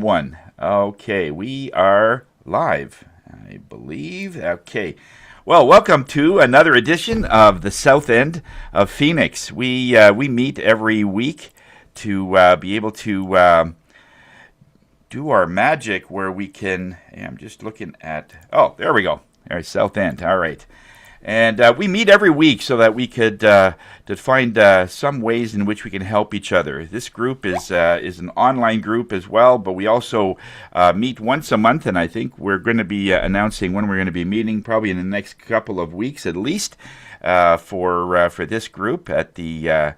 one. Okay, we are live, I believe. Okay. Well, welcome to another edition of the South End of Phoenix. We meet every week to be able to do our magic where we can. I'm just looking at. Oh, there we go. There's South End. All right. And we meet every week so that we could to find some ways in which we can help each other. This group is an online group as well, but we also meet once a month, and I think we're going to be announcing when we're going to be meeting, probably in the next couple of weeks at least, for this group at the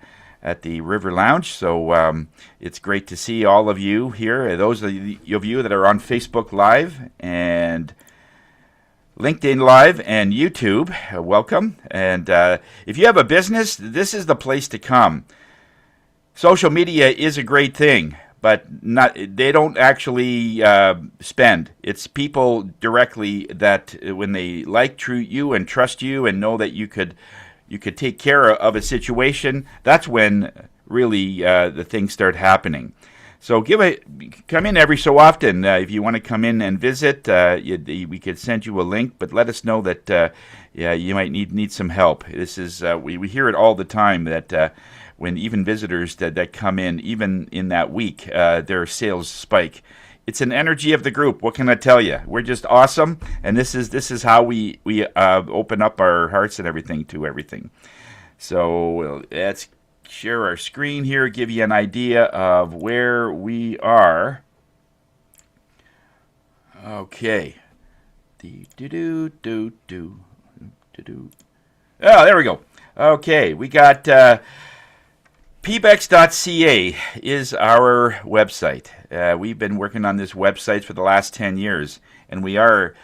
River Lounge. So it's great to see all of you here. Those of you that are on Facebook Live and LinkedIn Live and YouTube, welcome. And if you have a business, this is the place to come. Social media is a great thing, but they don't actually spend. It's people directly that when they like you and trust you and know that you could take care of a situation, that's when really the things start happening. So come in every so often. If you want to come in and visit, we could send you a link, but let us know that you might need some help. This is we hear it all the time that when even visitors that come in, even in that week, their sales spike. It's an energy of the group. What can I tell you? We're just awesome, and this is how we open up our hearts and everything to everything. So let's share our screen here, give you an idea of where we are. Okay. Oh, there we go. Okay, we got pbex.ca is our website. We've been working on this website for the last 10 years, and we are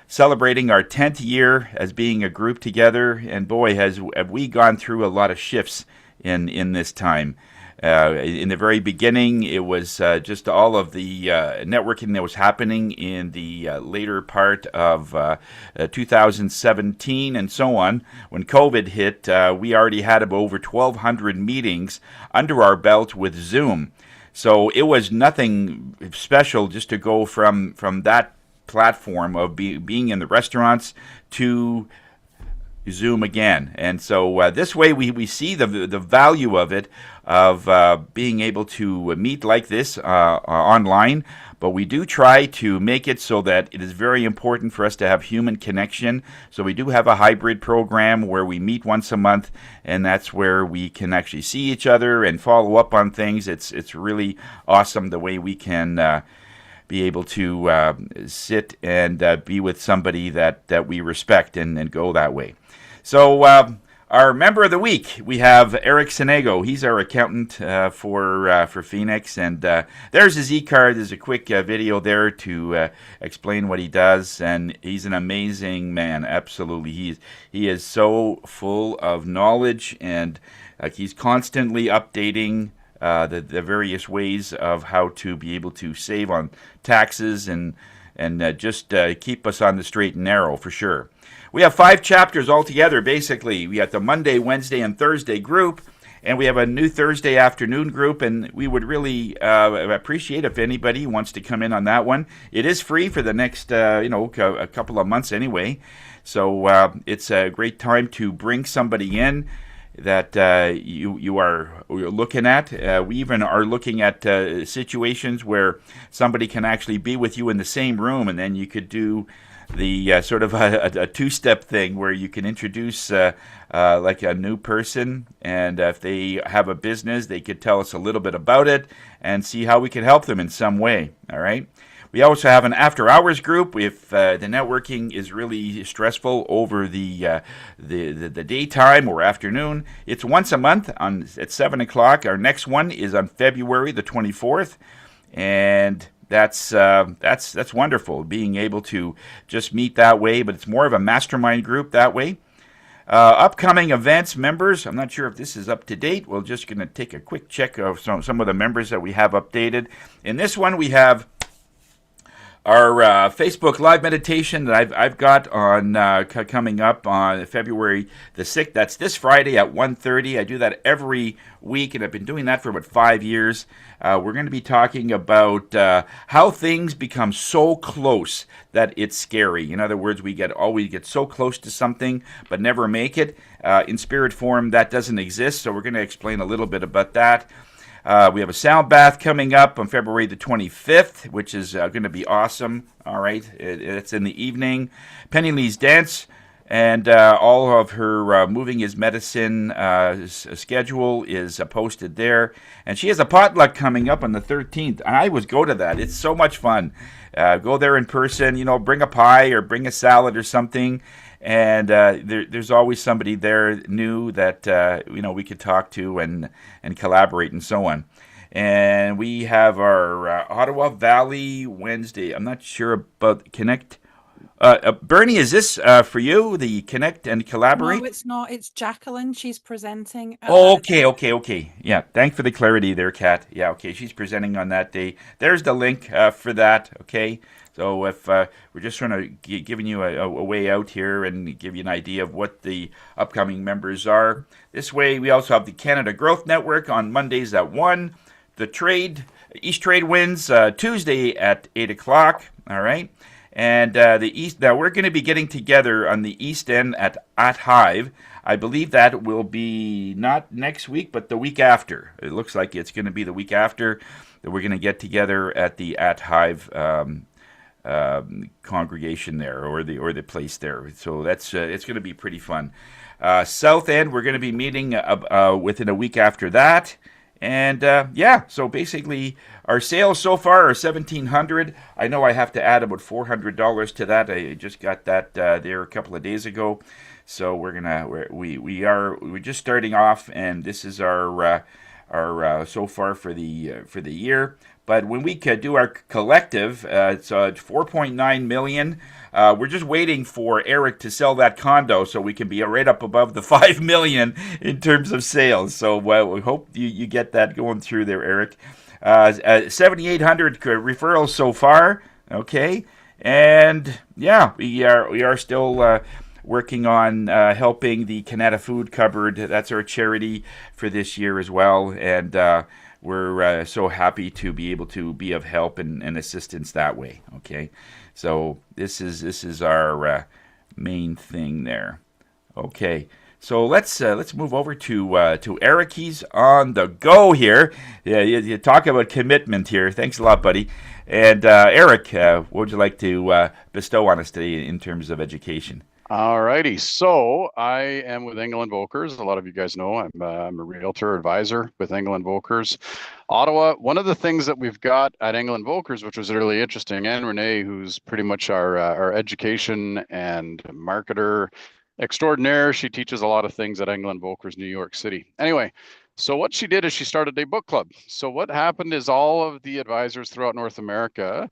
celebrating our 10th year as being a group together, and boy, have we gone through a lot of shifts in this time. In the very beginning, it was just all of the networking that was happening in the later part of 2017 and so on. When COVID hit, we already had over 1,200 meetings under our belt with Zoom. So it was nothing special just to go from that platform of being in the restaurants to Zoom again. And so this way we see the value of it, of being able to meet like this online, but we do try to make it so that it is very important for us to have human connection. So we do have a hybrid program where we meet once a month, and that's where we can actually see each other and follow up on things. It's really awesome the way we can be able to sit and be with somebody that we respect and go that way. So our member of the week, we have Eric Senego. He's our accountant for Phoenix, and there's his e-card. There's a quick video there to explain what he does, and he's an amazing man. Absolutely, he is so full of knowledge, and he's constantly updating the various ways of how to be able to save on taxes and just keep us on the straight and narrow for sure. We have 5 chapters altogether, basically. We got the Monday, Wednesday, and Thursday group, and we have a new Thursday afternoon group, and we would really appreciate if anybody wants to come in on that one. It is free for the next, a couple of months anyway, so it's a great time to bring somebody in that you are looking at. We even are looking at situations where somebody can actually be with you in the same room, and then you could do the sort of a two-step thing where you can introduce like a new person, and if they have a business, they could tell us a little bit about it and see how we can help them in some way. All right. We also have an after-hours group if the networking is really stressful over the daytime or afternoon. It's once a month at 7 o'clock. Our next one is on February the 24th, and that's wonderful, being able to just meet that way, but it's more of a mastermind group that way. Upcoming events, members, I'm not sure if this is up to date. We're just going to take a quick check of some of the members that we have updated. In this one, we have Our Facebook live meditation that I've got on coming up on February the 6th. That's this Friday at 1:30. I do that every week, and I've been doing that for about 5 years. We're going to be talking about how things become so close that it's scary. In other words, we always get so close to something but never make it. In spirit form, that doesn't exist. So we're going to explain a little bit about that. We have a sound bath coming up on February the 25th, which is going to be awesome. All right, it's in the evening. Penny Lee's dance and all of her moving is medicine schedule is posted there. And she has a potluck coming up on the 13th. And I always go to that. It's so much fun. Go there in person. Bring a pie or bring a salad or something. And there's always somebody there new that we could talk to and collaborate and so on. And we have our Ottawa Valley Wednesday. I'm not sure about Connect. Bernie, is this for you? The Connect and No, Collaborate? it's not. It's Jacqueline. She's presenting at Oh, that okay, day. okay, okay. Yeah, thanks for the clarity there, Kat. Yeah, okay, she's presenting on that day. There's the link for that. Okay, so if we're just trying to giving you a way out here and give you an idea of what the upcoming members are. This way, we also have the Canada Growth Network on Mondays at 1. The Trade East Trade wins Tuesday at 8 o'clock. All right. And the East. Now we're going to be getting together on the East End at Hive. I believe that will be not next week, but the week after. It looks like it's going to be the week after that we're going to get together at the at Hive congregation there, or the place there. So that's it's going to be pretty fun. South End, we're going to be meeting within a week after that. And yeah, so basically, our sales so far are 1,700. I know I have to add about $400 to that. I just got that there a couple of days ago. So we're just starting off, and this is our so far for the year. But when we could do our collective, it's 4.9 million. We're just waiting for Eric to sell that condo so we can be right up above the 5 million in terms of sales. So we hope you get that going through there, Eric. 7,800 referrals so far. Okay, and yeah, we are still working on helping the Canada Food Cupboard. That's our charity for this year as well, and we're so happy to be able to be of help and assistance that way. Okay, so this is our main thing there. Okay. So let's move over to Eric. He's on the go here. Yeah, you talk about commitment here. Thanks a lot, buddy. And Eric, what would you like to bestow on us today in terms of education? All righty. So I am with Engel and Volkers. A lot of you guys know I'm a realtor advisor with Engel and Volkers. Ottawa, one of the things that we've got at Engel and Volkers, which was really interesting, and Renee, who's pretty much our education and marketer extraordinaire. She teaches a lot of things at Engel and Volkers, New York City. Anyway, so what she did is she started a book club. So what happened is all of the advisors throughout North America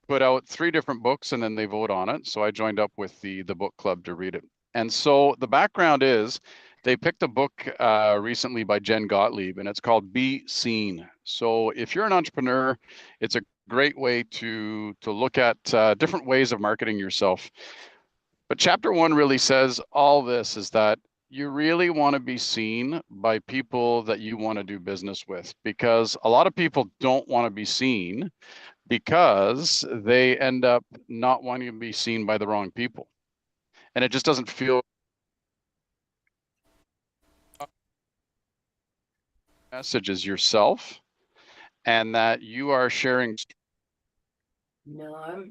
put out 3 different books and then they vote on it. So I joined up with the book club to read it. And so the background is they picked a book recently by Jen Gottlieb, and it's called Be Seen. So if you're an entrepreneur, it's a great way to look at different ways of marketing yourself. But chapter 1 really says all this is that you really want to be seen by people that you want to do business with, because a lot of people don't want to be seen because they end up not wanting to be seen by the wrong people. And it just doesn't feel message is yourself and that you are sharing. No.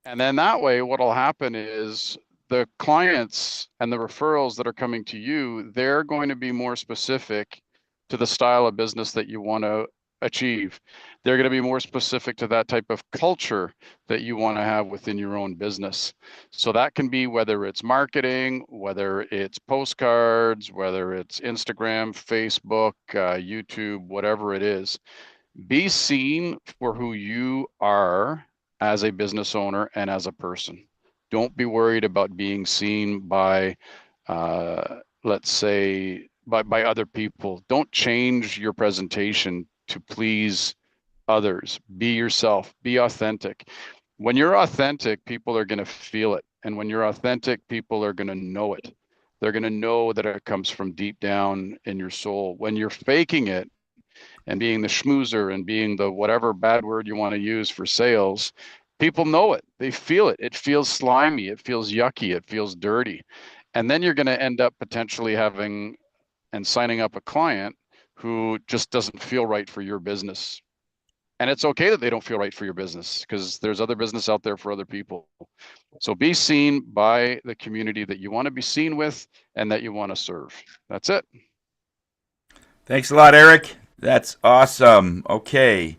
And then that way, what'll happen is the clients and the referrals that are coming to you, they're going to be more specific to the style of business that you want to achieve. They're going to be more specific to that type of culture that you want to have within your own business. So that can be whether it's marketing, whether it's postcards, whether it's Instagram, Facebook, YouTube, whatever it is. Be seen for who you are as a business owner and as a person. Don't be worried about being seen by, let's say, by other people. Don't change your presentation to please others. Be yourself. Be authentic. When you're authentic, people are going to feel it. And when you're authentic, people are going to know it. They're going to know that it comes from deep down in your soul. When you're faking it and being the schmoozer and being the whatever bad word you want to use for sales, people know it. They feel it. It feels slimy. It feels yucky. It feels dirty. And then you're going to end up potentially having and signing up a client who just doesn't feel right for your business. And it's okay that they don't feel right for your business, because there's other business out there for other people. So be seen by the community that you want to be seen with and that you want to serve. That's it. Thanks a lot, Eric. That's awesome. Okay.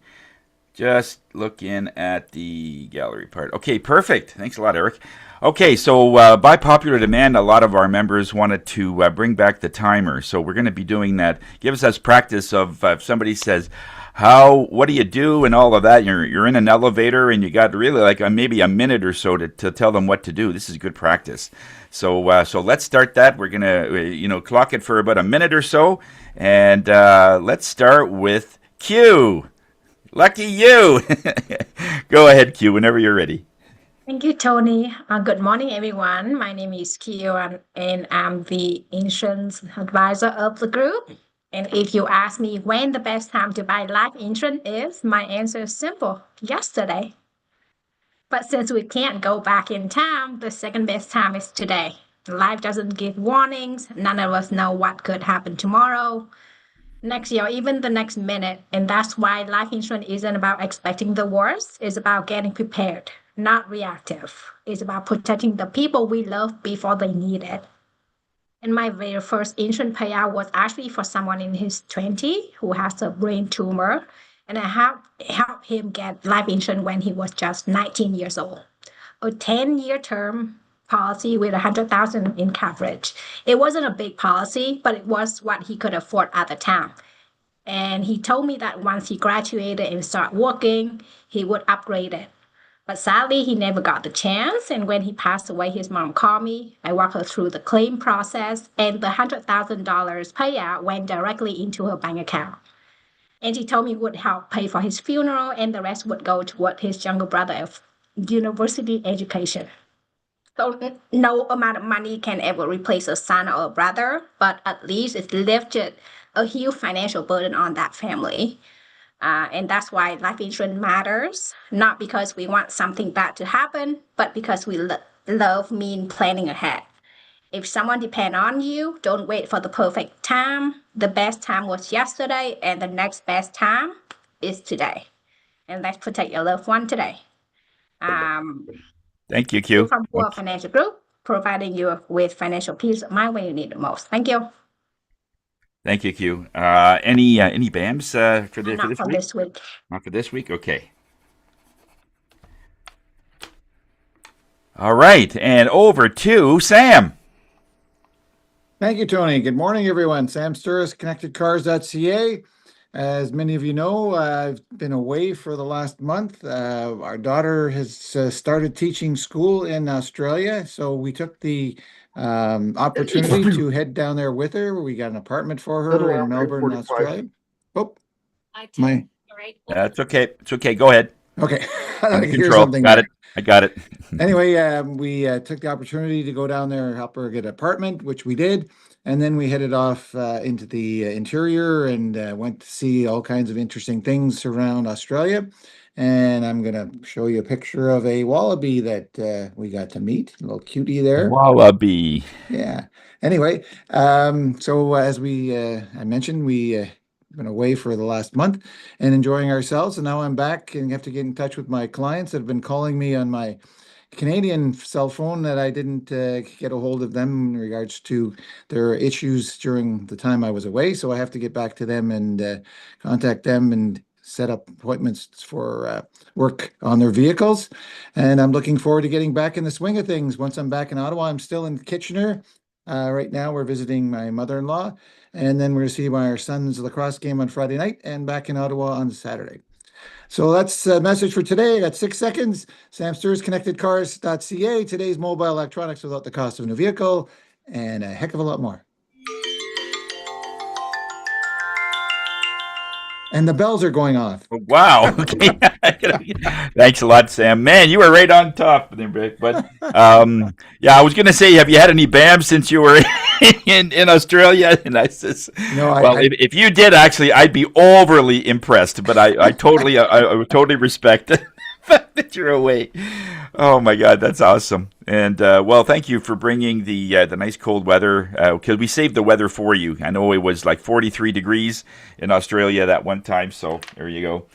Just looking at the gallery part. Okay, perfect. Thanks a lot, Eric. Okay, so by popular demand, a lot of our members wanted to bring back the timer. So we're going to be doing that. Gives us practice of if somebody says, what do you do and all of that. You're in an elevator and you got really like maybe a minute or so to tell them what to do. This is good practice. So let's start that. We're going to, clock it for about a minute or so. And let's start with Q. Lucky you. Go ahead, Q, whenever you're ready. Thank you, Tony. Good morning, everyone. My name is Q, and I'm the insurance advisor of the group. And if you ask me when the best time to buy life insurance is, my answer is simple: yesterday. But since we can't go back in time, the second best time is today. Life doesn't give warnings. None of us know what could happen tomorrow, next year, even the next minute. And that's why life insurance isn't about expecting the worst. It's about getting prepared, not reactive. It's about protecting the people we love before they need it. And my very first insurance payout was actually for someone in his 20s who has a brain tumor. And I helped him get life insurance when he was just 19 years old. A 10-year term policy with 100,000 in coverage. It wasn't a big policy, but it was what he could afford at the time. And he told me that once he graduated and started working, he would upgrade it. But sadly, he never got the chance. And when he passed away, his mom called me. I walked her through the claim process, and the $100,000 payout went directly into her bank account. And she told me it would help pay for his funeral, and the rest would go toward his younger brother's university education. So no amount of money can ever replace a son or a brother, but at least it lifted a huge financial burden on that family. And that's why life insurance matters, not because we want something bad to happen, but because we love planning ahead. If someone depends on you, don't wait for the perfect time. The best time was yesterday, and the next best time is today. And let's protect your loved one today. Thank you, Q. From Poor Financial Group, providing you with financial peace of mind when you need it most. Thank you. Thank you, Q. Any BAMs for this week? This week. Not for this week? Okay. All right, and over to Sam. Thank you, Tony. Good morning, everyone. Sam Sturris, ConnectedCars.ca. As many of you know, I've been away for the last month. Our daughter has started teaching school in Australia, so we took the opportunity to head down there with her. We got an apartment for her in Melbourne, Australia. Oh, That's okay. It's okay. Go ahead. Okay. Under control. Got it. I got it. Anyway, we took the opportunity to go down there and help her get an apartment, which we did. And then we headed off into the interior and went to see all kinds of interesting things around Australia. And I'm going to show you a picture of a wallaby that we got to meet. A little cutie there. Wallaby. Yeah. Anyway, so as I mentioned, we been away for the last month and enjoying ourselves. And now I'm back and have to get in touch with my clients that have been calling me on my Canadian cell phone that I didn't get a hold of them in regards to their issues during the time I was away. So I have to get back to them and contact them and set up appointments for work on their vehicles. And I'm looking forward to getting back in the swing of things. Once I'm back in Ottawa, I'm still in Kitchener. Right now, we're visiting my mother-in-law, and then we're going to see our son's lacrosse game on Friday night and back in Ottawa on Saturday. So that's the message for today. I got 6 seconds. Sam Sturris, ConnectedCars.ca. Today's mobile electronics without the cost of a new vehicle, and a heck of a lot more. and the bells are going off. Wow. Okay. Thanks a lot, Sam. Man, you were right on top there, Rick. But yeah, I was gonna say, have you had any BAM since you were in Australia? And I says, No, well, if you did, actually, I'd be overly impressed. But I totally I would totally respect the fact that you're away. Oh my God, that's awesome. And well, thank you for bringing the nice cold weather. Because we saved the weather for you. I know it was like 43 degrees in Australia that one time. So there you go.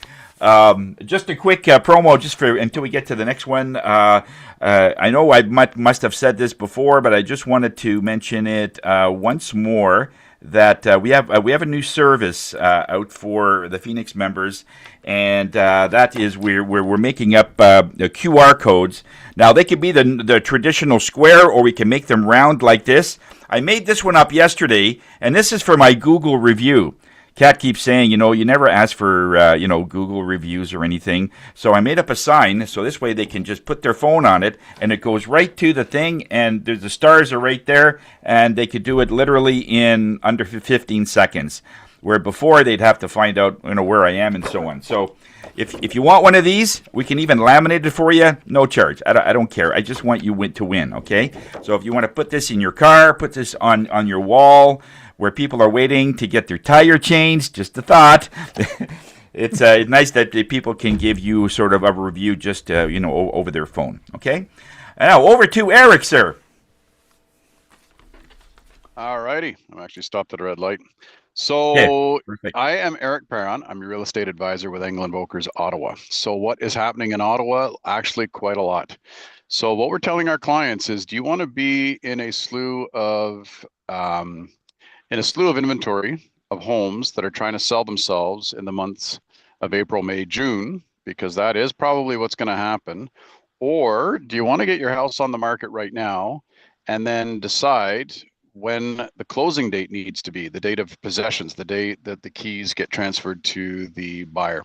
Just a quick promo, just for until we get to the next one. I know I must have said this before, but I just wanted to mention it once more. That we have a new service out for the Phoenix members, and that is we're making up the QR codes. Now they could be the traditional square, or we can make them round like this. I made this one up yesterday, and this is for my Google review. Kat keeps saying, you never ask for, Google reviews or anything. So I made up a sign, so this way they can just put their phone on it, and it goes right to the thing, and the stars are right there, and they could do it literally in under 15 seconds. Where before they'd have to find out, where I am and so on. So if you want one of these, we can even laminate it for you, no charge. I don't care. I just want you to win, okay? So if you want to put this in your car, put this on your wall, where people are waiting to get their tire changed, just a thought. It's nice that the people can give you sort of a review just, over their phone, okay? Now, over to Eric, sir. All righty. I'm actually stopped at a red light. So Perfect. I am Eric Perron. I'm your real estate advisor with England Brokers Ottawa. So what is happening in Ottawa? Actually, quite a lot. So what we're telling our clients is, do you want to be in a slew of inventory of homes that are trying to sell themselves in the months of April, May, June, because that is probably what's going to happen? Or do you want to get your house on the market right now and then decide when the closing date needs to be, the date of possessions, the date that the keys get transferred to the buyer?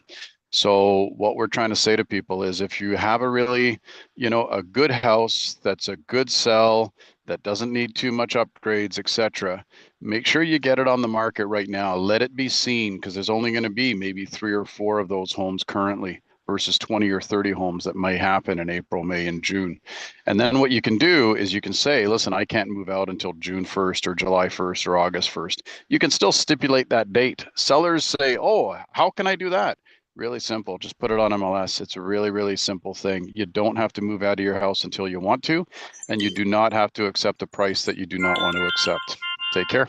So what we're trying to say to people is, if you have a really, a good house that's a good sell, that doesn't need too much upgrades, etc., make sure you get it on the market right now. Let it be seen, because there's only going to be maybe 3 or 4 of those homes currently versus 20 or 30 homes that might happen in April, May, and June. And then what you can do is you can say, listen, I can't move out until June 1st or July 1st or August 1st. You can still stipulate that date. Sellers say, oh, how can I do that? Really simple. Just put it on MLS. It's a really, really simple thing. You don't have to move out of your house until you want to, and you do not have to accept a price that you do not want to accept. Take care.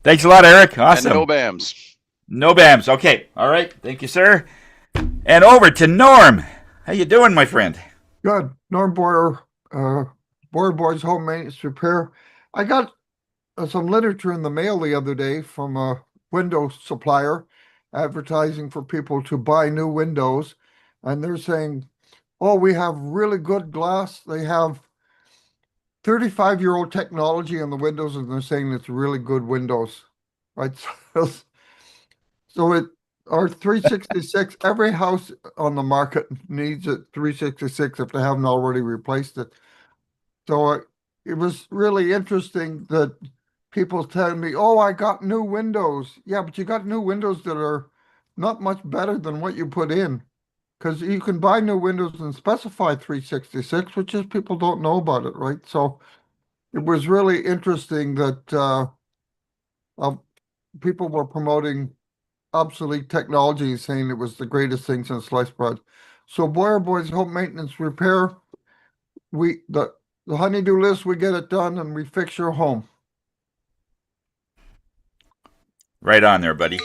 Thanks a lot, Eric. Awesome. And no BAMs. No BAMs. Okay. All right. Thank you, sir. And over to Norm. How you doing, my friend? Good. Norm Boyer, Boys Home Maintenance Repair. I got some literature in the mail the other day from a window supplier advertising for people to buy new windows. And they're saying, oh, we have really good glass. They have 35-year-old technology in the windows, and they're saying it's really good windows, right? So our 366, every house on the market needs a 366 if they haven't already replaced it. So it was really interesting that people telling me, oh, I got new windows. Yeah, but you got new windows that are not much better than what you put in, because you can buy new windows and specify 366, which is people don't know about it, right? So it was really interesting that people were promoting obsolete technology, saying it was the greatest thing since sliced bread. So Boyer Boys Home Maintenance Repair, the honeydew list, we get it done and we fix your home. Right on there, buddy.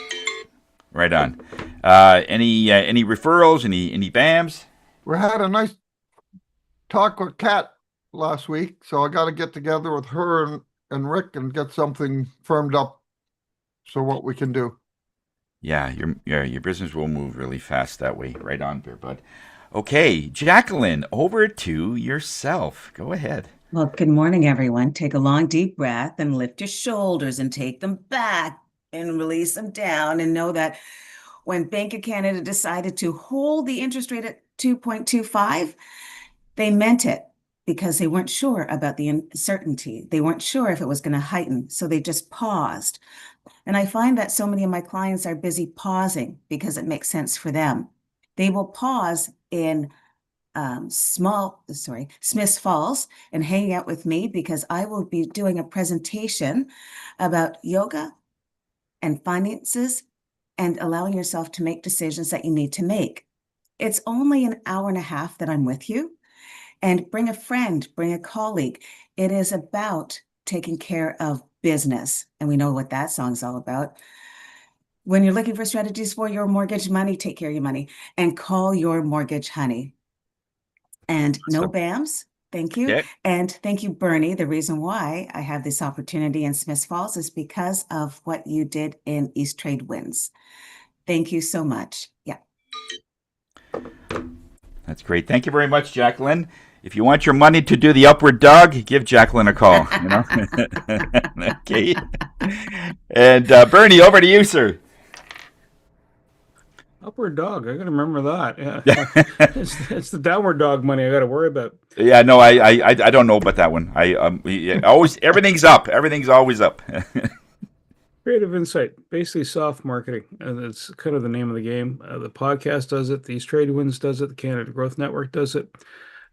Right on. Any referrals? Any BAMs? We had a nice talk with Kat last week, so I got to get together with her and Rick and get something firmed up. So what we can do. Yeah, your business will move really fast that way. Right on there, bud. Okay, Jacqueline, over to yourself. Go ahead. Well, good morning, everyone. Take a long, deep breath and lift your shoulders and take them back and release them down, and know that when Bank of Canada decided to hold the interest rate at 2.25, they meant it, because they weren't sure about the uncertainty. They weren't sure if it was going to heighten, so they just paused. And I find that so many of my clients are busy pausing because it makes sense for them. They will pause in Smiths Falls and hang out with me because I will be doing a presentation about yoga and finances and allowing yourself to make decisions that you need to make. It's only an hour and a half that I'm with you. And bring a friend, bring a colleague. It is about taking care of business. And we know what that song's all about. When you're looking for strategies for your mortgage money, take care of your money and call your mortgage honey. And no Awesome. BAMs. Thank you. Okay. And thank you, Bernie. The reason why I have this opportunity in Smiths Falls is because of what you did in East Trade Winds. Thank you so much. Yeah. That's great. Thank you very much, Jacqueline. If you want your money to do the upward dog, give Jacqueline a call. You know. Okay. And Bernie, over to you, sir. Upward dog. I gotta remember that. Yeah, it's the downward dog money I gotta worry about. Yeah, no, I don't know about that one. Always everything's up. Everything's always up. Creative insight, basically soft marketing. That's kind of the name of the game. The podcast does it. The East Trade Winds does it. The Canada Growth Network does it.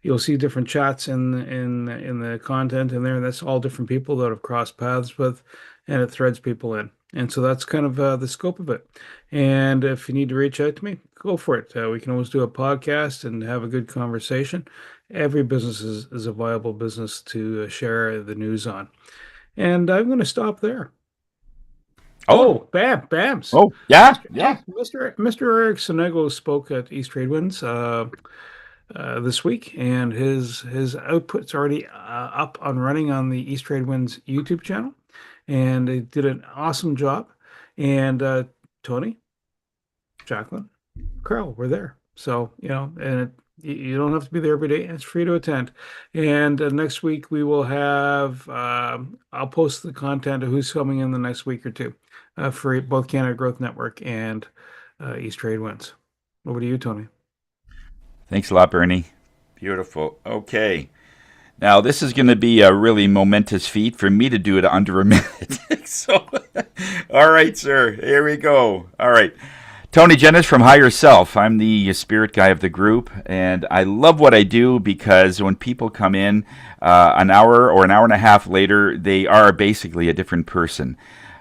You'll see different chats in the content in there. That's all different people that have crossed paths with, and it threads people in. And so that's kind of the scope of it. And if you need to reach out to me, go for it. We can always do a podcast and have a good conversation. Every business is a viable business to share the news on. And I'm going to stop there. Oh, BAMs. Oh, yeah, yeah. Mr. Eric Sonego spoke at East Trade Winds this week, and his output's already up and running on the East Trade Winds YouTube channel, and they did an awesome job. And Tony, Jacqueline, Carl were there, so and you don't have to be there every day. It's free to attend. And next week we will have I'll post the content of who's coming in the next week or two for both Canada Growth Network and East Trade Winds. Over to you, Tony. Thanks a lot, Bernie. Beautiful. Okay. Now, this is going to be a really momentous feat for me to do it under a minute. So, all right, sir. Here we go. All right. Tony Jennis from Higher Self. I'm the spirit guy of the group, and I love what I do because when people come in an hour or an hour and a half later, they are basically a different person.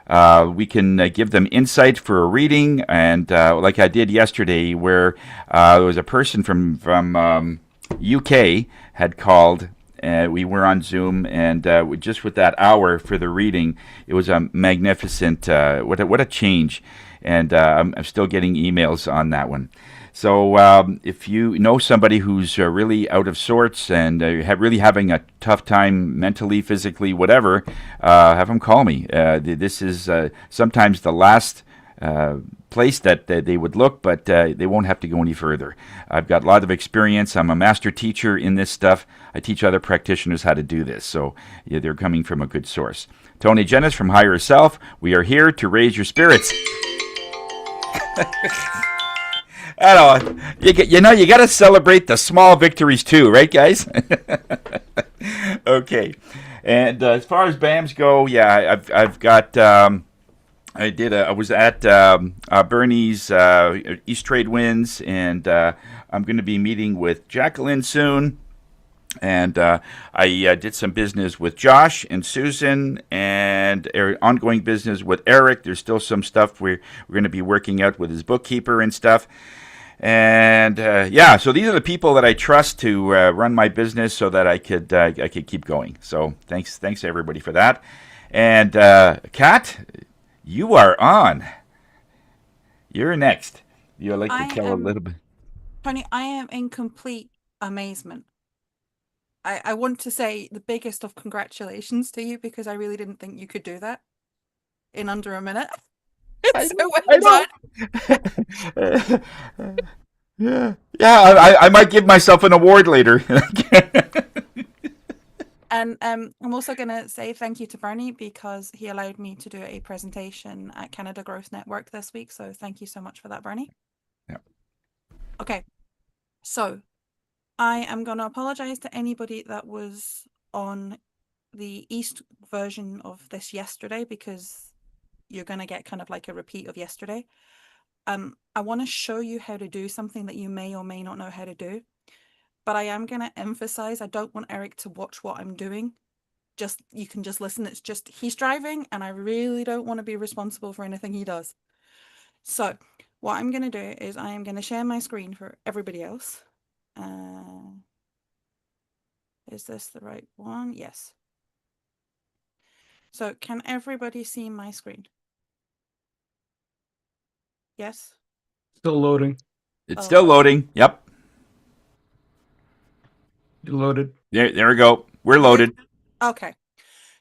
We can give them insight for a reading, and like I did yesterday, where there was a person from UK had called. We were on Zoom, and just with that hour for the reading, it was a magnificent. What a change! And I'm still getting emails on that one. So if you know somebody who's really out of sorts and really having a tough time mentally, physically, whatever, have them call me. This is sometimes the last place that they would look, but they won't have to go any further. I've got a lot of experience. I'm a master teacher in this stuff. I teach other practitioners how to do this, so yeah, they're coming from a good source. Tony Jennis from Higher Self. We are here to raise your spirits. I don't know. You got to celebrate the small victories too, right, guys? Okay. And as far as BAMs go, yeah, I've got. I was at Bernie's East Trade Winds, and I'm going to be meeting with Jacqueline soon. And I did some business with Josh and Susan, and ongoing business with Eric. There's still some stuff we're going to be working out with his bookkeeper and stuff. And yeah, so these are the people that I trust to run my business, so that I could keep going. So thanks everybody for that. And Kat, you are on. You're next. You'd like to tell a little bit. Tony, I am in complete amazement. I want to say the biggest of congratulations to you, because I really didn't think you could do that in under a minute. It's so well done. Yeah. I might give myself an award later. And I'm also going to say thank you to Bernie, because he allowed me to do a presentation at Canada Growth Network this week. So thank you so much for that, Bernie. Yeah. Okay. So I am going to apologize to anybody that was on the East version of this yesterday, because you're going to get kind of like a repeat of yesterday. I want to show you how to do something that you may or may not know how to do, but I am going to emphasize, I don't want Eric to watch what I'm doing. Just, you can just listen. It's just, he's driving and I really don't want to be responsible for anything he does. So what I'm going to do is I am going to share my screen for everybody else. Is this the right one? Yes. So can everybody see my screen? Yes? Still loading. It's Oh, still okay. loading. Yep. Loaded. There we go. We're You loaded. did? Okay.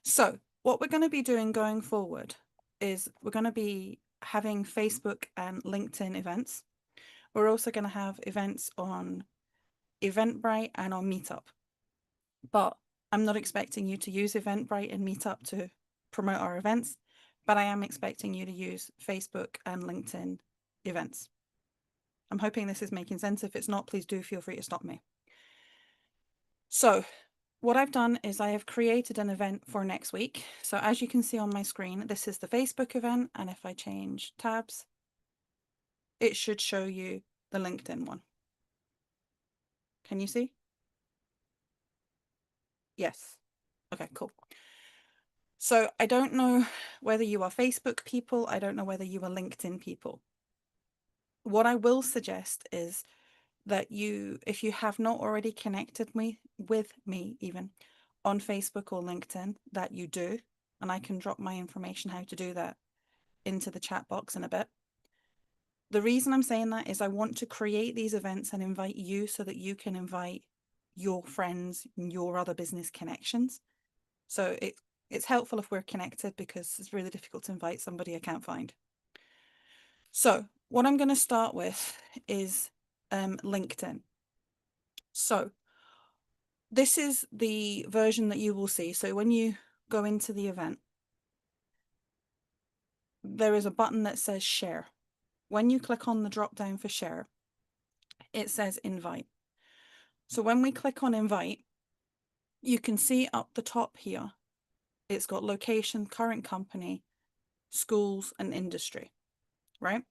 So what we're going to be doing going forward is we're going to be having Facebook and LinkedIn events. We're also going to have events on Eventbrite and on Meetup. But I'm not expecting you to use Eventbrite and Meetup to promote our events, but I am expecting you to use Facebook and LinkedIn events. I'm hoping this is making sense. If it's not, please do feel free to stop me. So what I've done is I have created an event for next week. So as you can see on my screen, this is the Facebook event. And if I change tabs, it should show you the LinkedIn one. Can you see? Yes. Okay, cool. So I don't know whether you are Facebook people. I don't know whether you are LinkedIn people. What I will suggest is that you, if you have not already connected with me even on Facebook or LinkedIn, that you do, and I can drop my information how to do that into the chat box in a bit. The reason I'm saying that is I want to create these events and invite you so that you can invite your friends, your other business connections. So it's helpful if we're connected because it's really difficult to invite somebody I can't find. So what I'm going to start with is LinkedIn. So this is the version that you will see. So when you go into the event, there is a button that says share. When you click on the drop down for share, it says invite. So when we click on invite, you can see up the top here, it's got location, current company, schools, and industry, right?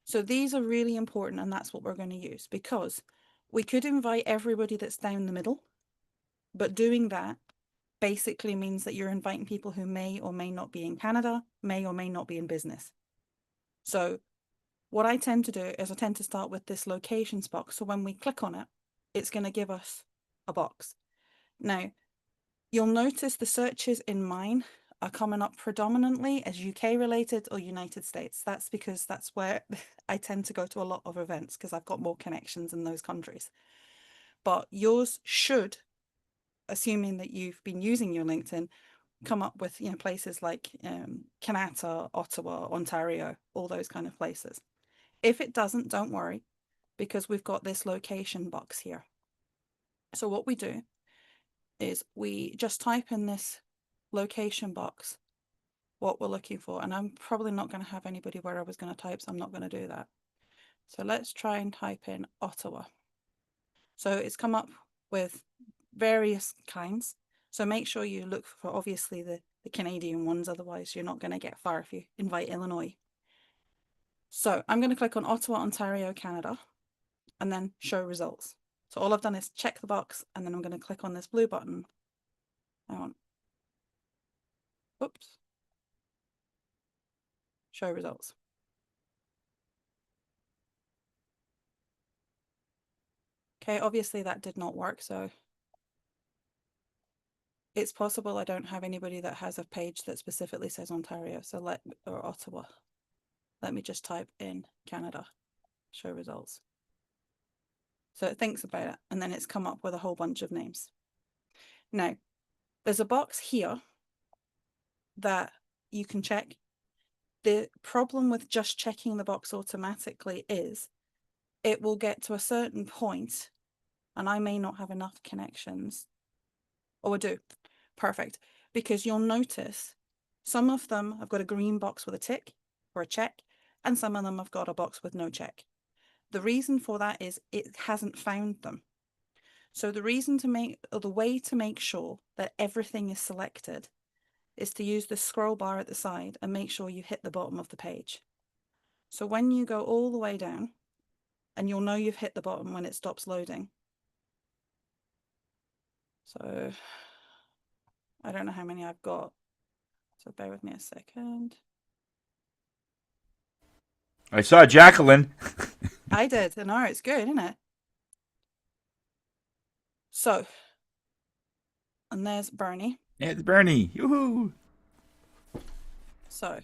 So these are really important, and that's what we're going to use, because we could invite everybody that's down the middle, but doing that basically means that you're inviting people who may or may not be in Canada, may or may not be in business. So what I tend to do is I tend to start with this locations box. So when we click on it, it's going to give us a box. Now, you'll notice the searches in mine are coming up predominantly as UK related or United States. That's because that's where I tend to go to a lot of events because I've got more connections in those countries. But yours should, assuming that you've been using your LinkedIn, come up with, you know, places like Canada, Ottawa, Ontario, all those kind of places. If it doesn't, don't worry, because we've got this location box here. So what we do is we just type in this location box what we're looking for, and I'm probably not going to have anybody where I was going to type, so I'm not going to do that. So let's try and type in Ottawa. So it's come up with various kinds. So make sure you look for obviously the Canadian ones, otherwise you're not going to get far if you invite Illinois. So I'm going to click on Ottawa, Ontario, Canada, and then show results. So all I've done is check the box, and then I'm going to click on this blue button. Oops. Show results. Okay, obviously that did not work, so it's possible I don't have anybody that has a page that specifically says Ontario, or Ottawa. Let me just type in Canada, show results. So it thinks about it, and then it's come up with a whole bunch of names. Now, there's a box here that you can check. The problem with just checking the box automatically is it will get to a certain point, and I may not have enough connections. Oh, I do. Perfect. Because you'll notice some of them have got a green box with a tick or a check, and some of them have got a box with no check. The reason for that is it hasn't found them. So the way to make sure that everything is selected is to use the scroll bar at the side and make sure you hit the bottom of the page. So when you go all the way down, and you'll know you've hit the bottom when it stops loading. So I don't know how many I've got. So bear with me a second. I saw Jacqueline. I did. I know, it's good, isn't it? So, and there's Bernie. It's Bernie. Yoo-hoo. So,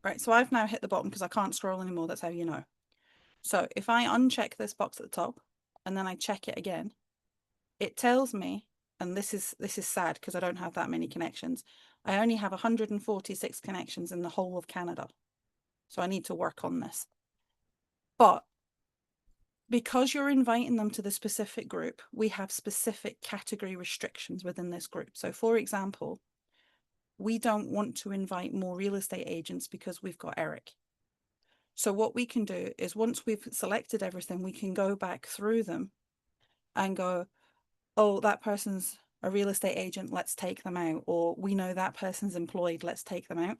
right, so I've now hit the bottom because I can't scroll anymore. That's how you know. So if I uncheck this box at the top and then I check it again, it tells me, and this is sad because I don't have that many connections. I only have 146 connections in the whole of Canada. So I need to work on this. But because you're inviting them to the specific group, we have specific category restrictions within this group. So for example, we don't want to invite more real estate agents because we've got Eric. So what we can do is once we've selected everything, we can go back through them and go, oh, that person's a real estate agent, let's take them out. Or we know that person's employed, let's take them out.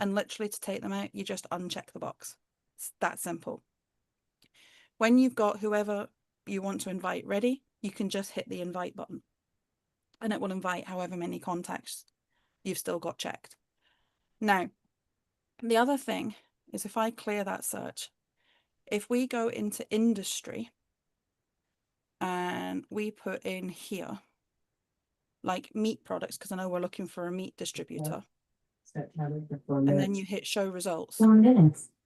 And literally to take them out, you just uncheck the box. It's that simple. When you've got whoever you want to invite ready, you can just hit the invite button and it will invite however many contacts you've still got checked. Now, the other thing is if I clear that search, if we go into industry and we put in here, like meat products, because I know we're looking for a meat distributor, and then you hit show results.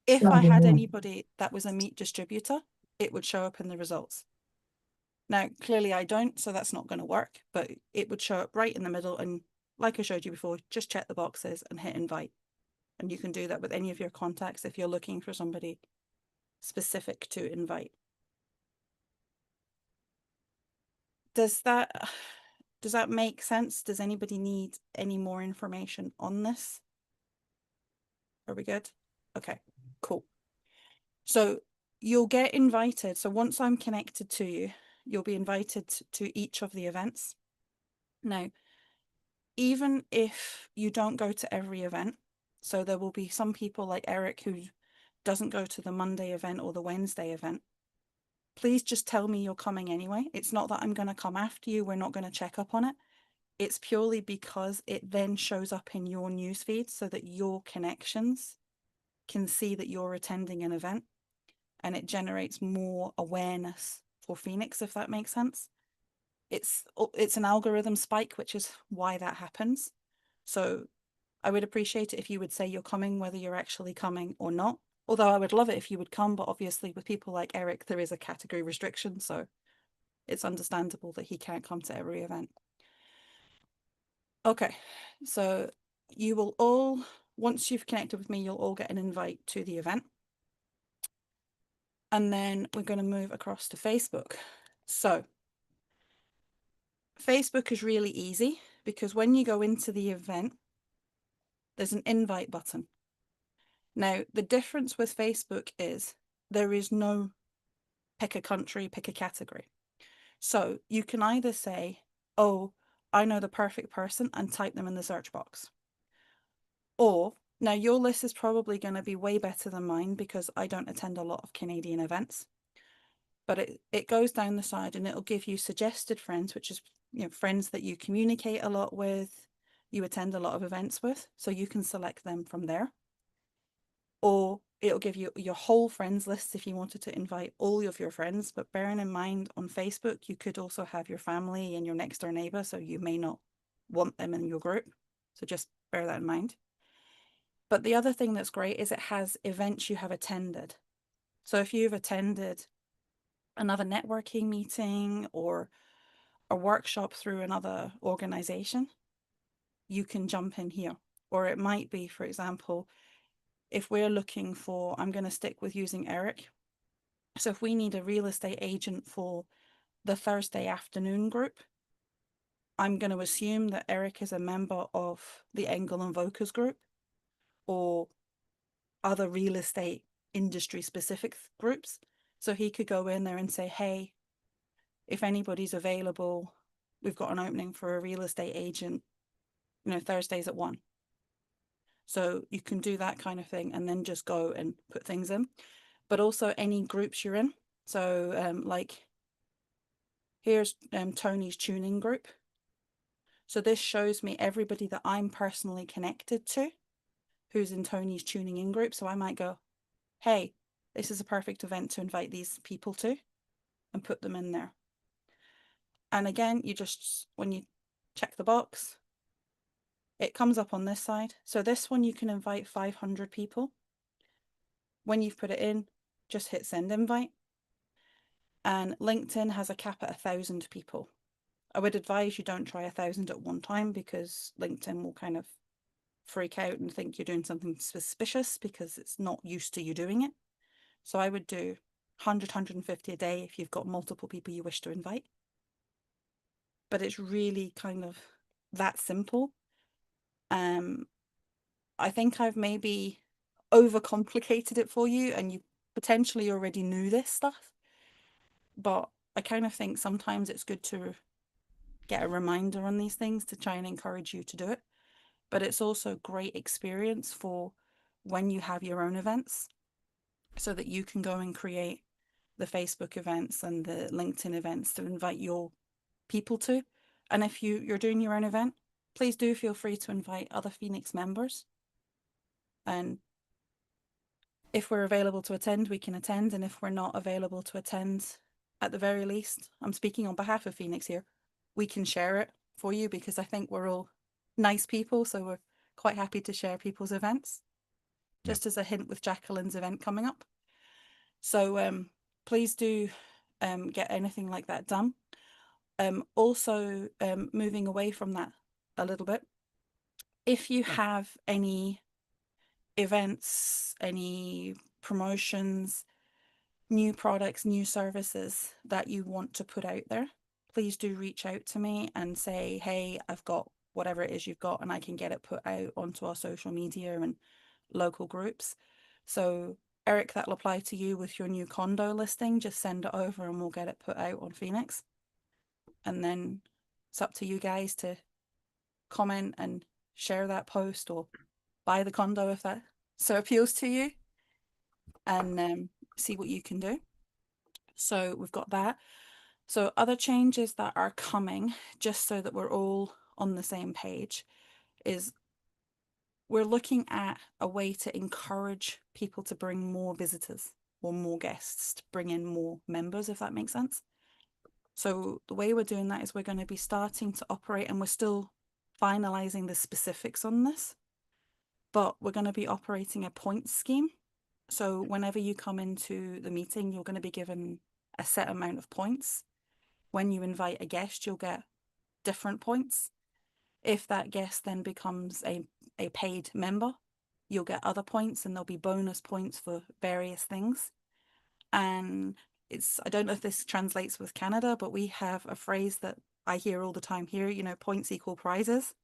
If I had anybody that was a meat distributor, it would show up in the results. Now, clearly I don't, so that's not going to work, but it would show up right in the middle. And like I showed you before, just check the boxes and hit invite. And you can do that with any of your contacts if you're looking for somebody specific to invite. Does that make sense? Does anybody need any more information on this? Are we good? Okay, cool. So you'll get invited. So once I'm connected to you, you'll be invited to each of the events. Now, even if you don't go to every event, so there will be some people like Eric who doesn't go to the Monday event or the Wednesday event, please just tell me you're coming anyway. It's not that I'm going to come after you. We're not going to check up on it. It's purely because it then shows up in your newsfeed so that your connections can see that you're attending an event, and it generates more awareness for Phoenix, if that makes sense. It's an algorithm spike, which is why that happens. So I would appreciate it if you would say you're coming, whether you're actually coming or not. Although I would love it if you would come, but obviously with people like Eric, there is a category restriction, so it's understandable that he can't come to every event. Okay, so you will all, once you've connected with me, you'll all get an invite to the event. And then we're going to move across to Facebook. So Facebook is really easy because when you go into the event, there's an invite button. Now, the difference with Facebook is there is no pick a country, pick a category. So you can either say, oh, I know the perfect person, and type them in the search box. Or, now your list is probably going to be way better than mine because I don't attend a lot of Canadian events. But it goes down the side and it'll give you suggested friends, which is, you know, friends that you communicate a lot with, you attend a lot of events with, so you can select them from there. Or it'll give you your whole friends list if you wanted to invite all of your friends. But bearing in mind on Facebook, you could also have your family and your next door neighbor, so you may not want them in your group. So just bear that in mind. But the other thing that's great is it has events you have attended. So if you've attended another networking meeting or a workshop through another organization, you can jump in here. Or it might be, for example, if we're looking for, I'm going to stick with using Eric. So if we need a real estate agent for the Thursday afternoon group, I'm going to assume that Eric is a member of the Engel and Vokers group or other real estate industry specific groups. So he could go in there and say, hey, if anybody's available, we've got an opening for a real estate agent, you know, Thursdays at 1. So you can do that kind of thing and then just go and put things in. But also any groups you're in. So like here's Tony's tuning group. So this shows me everybody that I'm personally connected to who's in Tony's tuning in group. So I might go, hey, this is a perfect event to invite these people to, and put them in there. And again, you just, when you check the box, it comes up on this side. So this one, you can invite 500 people. When you've put it in, just hit send invite. And LinkedIn has a cap at 1,000 people. I would advise you don't try 1,000 at one time, because LinkedIn will kind of freak out and think you're doing something suspicious because it's not used to you doing it. So I would do 100, 150 a day if you've got multiple people you wish to invite. But it's really kind of that simple. I think I've maybe overcomplicated it for you, and you potentially already knew this stuff. But I kind of think sometimes it's good to get a reminder on these things to try and encourage you to do it. But it's also great experience for when you have your own events, so that you can go and create the Facebook events and the LinkedIn events to invite your people to. And if you're doing your own event, please do feel free to invite other Phoenix members. And if we're available to attend, we can attend. And if we're not available to attend, at the very least, I'm speaking on behalf of Phoenix here, we can share it for you, because I think we're all nice people. So we're quite happy to share people's events. Just as a hint with Jacqueline's event coming up. So please do get anything like that done. Also, moving away from that a little bit, if you have any events, any promotions, new products, new services that you want to put out there, please do reach out to me and say, hey, I've got whatever it is you've got, and I can get it put out onto our social media and local groups. So Eric, that'll apply to you with your new condo listing. Just send it over and we'll get it put out on Phoenix. And then it's up to you guys to comment and share that post, or buy the condo if that so appeals to you, and see what you can do. So we've got that. So other changes that are coming, just so that we're all on the same page, is we're looking at a way to encourage people to bring more visitors or more guests, to bring in more members, if that makes sense. So the way we're doing that is we're going to be starting to operate, and we're still finalizing the specifics on this, but we're going to be operating a points scheme. So whenever you come into the meeting, you're going to be given a set amount of points. When you invite a guest, you'll get different points. If that guest then becomes a paid member, you'll get other points, and there'll be bonus points for various things. And I don't know if this translates with Canada, but we have a phrase that I hear all the time here, points equal prizes.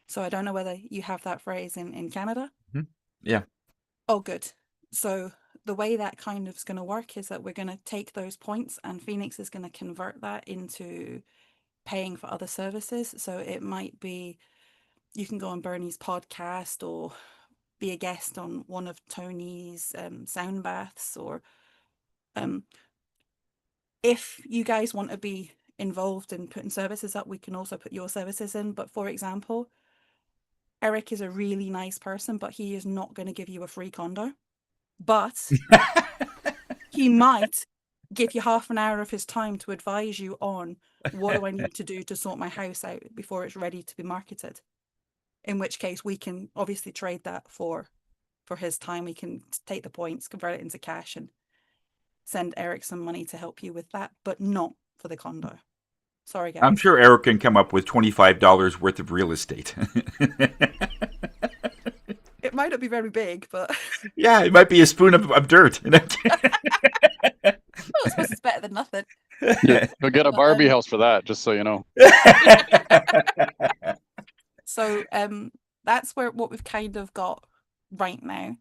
So I don't know whether you have that phrase in Canada. Yeah. Oh, good. So the way that kind of is going to work is that we're going to take those points, and Phoenix is going to convert that into paying for other services. So it might be you can go on Bernie's podcast, or be a guest on one of Tony's sound baths, or if you guys want to be involved in putting services up, we can also put your services in. But for example, Eric is a really nice person, but he is not going to give you a free condo. But he might give you half an hour of his time to advise you on what do I need to do to sort my house out before it's ready to be marketed. In which case we can obviously trade that for his time. We can take the points, convert it into cash, and send Eric some money to help you with that, but not for the condo. Sorry, guys. I'm sure Eric can come up with $25 worth of real estate. It might not be very big, but Yeah, it might be a spoon of dirt. I suppose it's better than nothing. Yeah, you'll get a But, Barbie house for that, just so you know. So that's what we've kind of got right now.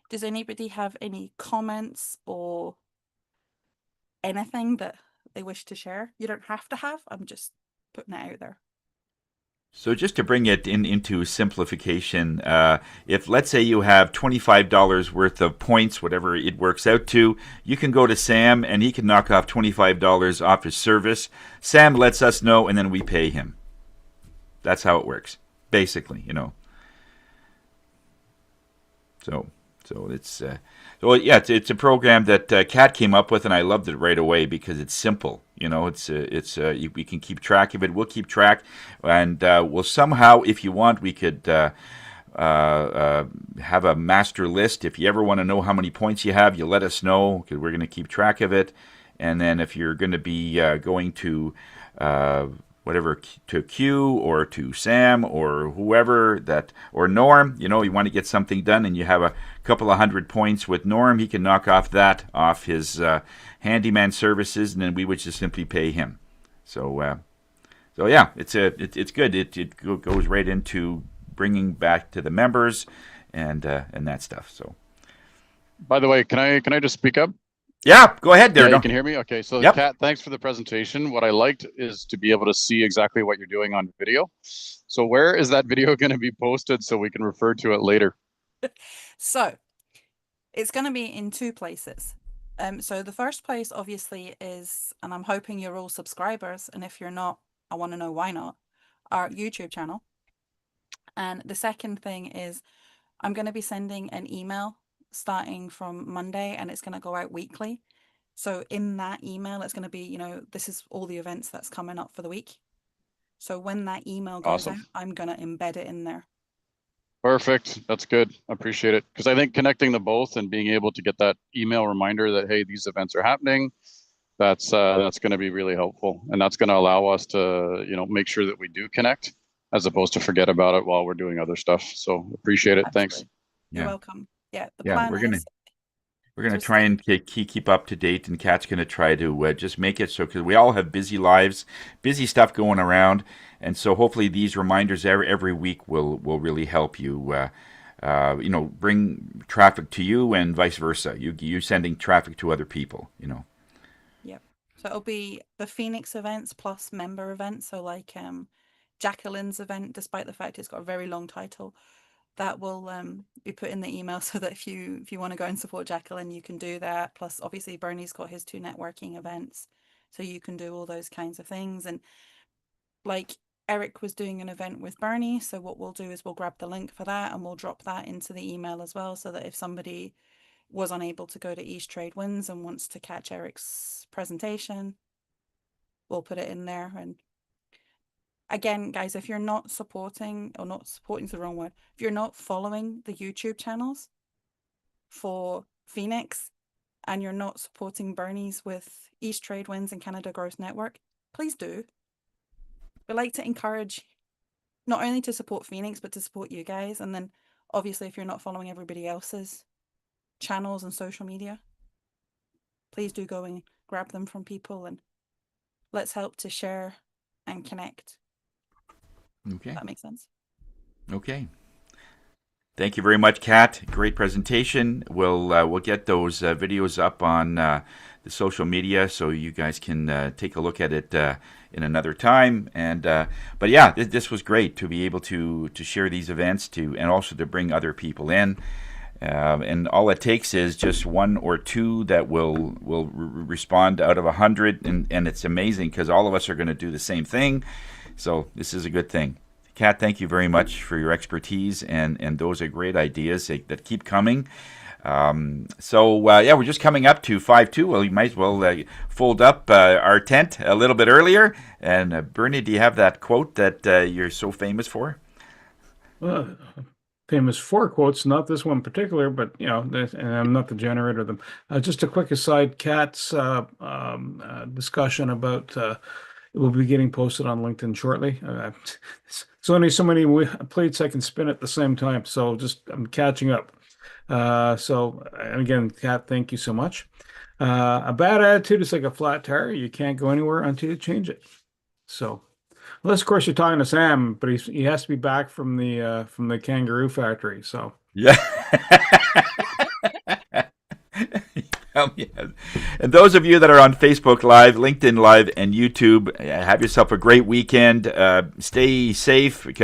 Does anybody have any comments or anything that they wish to share? You don't have to have. I'm just putting it out there. So just to bring it into simplification, if let's say you have $25 worth of points, whatever it works out to, you can go to Sam and he can knock off $25 off his service. Sam lets us know and then we pay him. That's how it works, basically, you know. So it's it's a program that Kat came up with, and I loved it right away because it's simple. You know, we can keep track of it. We'll keep track, and we'll somehow, if you want, we could have a master list. If you ever want to know how many points you have, you let us know because we're going to keep track of it. And then if you're going to be going to whatever, to Q or to Sam or whoever or Norm, you know, you want to get something done and you have a couple of 100 points with Norm, he can knock off his handyman services, and then we would just simply pay him. So yeah, it's good. It goes right into bringing back to the members and that stuff. So, by the way, can I just speak up? Yeah, go ahead there. Yeah, you can hear me? Okay, so Yep. Kat, thanks for the presentation. What I liked is to be able to see exactly what you're doing on video. So where is that video going to be posted so we can refer to it later? So it's going to be in two places. So the first place obviously is, and I'm hoping you're all subscribers, and if you're not, I want to know why not, our YouTube channel. And the second thing is I'm going to be sending an email starting from Monday, and it's going to go out weekly. So in that email, it's going to be, you know, this is all the events that's coming up for the week. So when that email goes out, I'm going to embed it in there. Perfect. That's good. I appreciate it. Because I think connecting the both and being able to get that email reminder that, hey, these events are happening, that's going to be really helpful. And that's going to allow us to, you know, make sure that we do connect as opposed to forget about it while we're doing other stuff. So appreciate it. Absolutely. Thanks. You're welcome. Yeah, the Yeah, plan we're gonna is try and keep up to date, and Kat's gonna try to just make it so, because we all have busy lives, busy stuff going around, and so hopefully these reminders every week will really help you. You know, bring traffic to you and vice versa. You sending traffic to other people. You know. Yep. So it'll be the Phoenix events plus member events. So like Jacqueline's event, despite the fact it's got a very long title, that will be put in the email so that if you want to go and support Jacqueline, you can do that. Plus, obviously, Bernie's got his 2 networking events, so you can do all those kinds of things. And like Eric was doing an event with Bernie, so what we'll do is we'll grab the link for that and we'll drop that into the email as well, so that if somebody was unable to go to East Trade Winds and wants to catch Eric's presentation, we'll put it in there. And again, guys, if you're not supporting, or not supporting is the wrong word, if you're not following the YouTube channels for Phoenix and you're not supporting Bernie's with East Trade Winds and Canada Growth Network, please do. We like to encourage not only to support Phoenix, but to support you guys. And then obviously, if you're not following everybody else's channels and social media, please do go and grab them from people, and let's help to share and connect. Okay. That makes sense. Okay. Thank you very much, Kat. Great presentation. We'll get those videos up on the social media so you guys can take a look at it in another time. And but yeah, this was great to be able to share these events and also to bring other people in. And all it takes is just 1 or 2 that will respond out of 100, and it's amazing because all of us are going to do the same thing. So this is a good thing. Kat, thank you very much for your expertise, and those are great ideas that keep coming. So yeah, we're just coming up to 5:02. Well, you might as well fold up our tent a little bit earlier. And Bernie, do you have that quote that you're so famous for? Well, famous for quotes, not this one in particular, but you know, and I'm not the generator of them. Just a quick aside, Kat's discussion about it will be getting posted on LinkedIn shortly. It's only so many plates I can spin at the same time, so I'm catching up. And again, Kat, thank you so much. A bad attitude is like a flat tire. You can't go anywhere until you change it. So, unless of course you're talking to Sam, but he has to be back from the kangaroo factory. So yeah. Yeah. And those of you that are on Facebook Live, LinkedIn Live, and YouTube, have yourself a great weekend. Stay safe because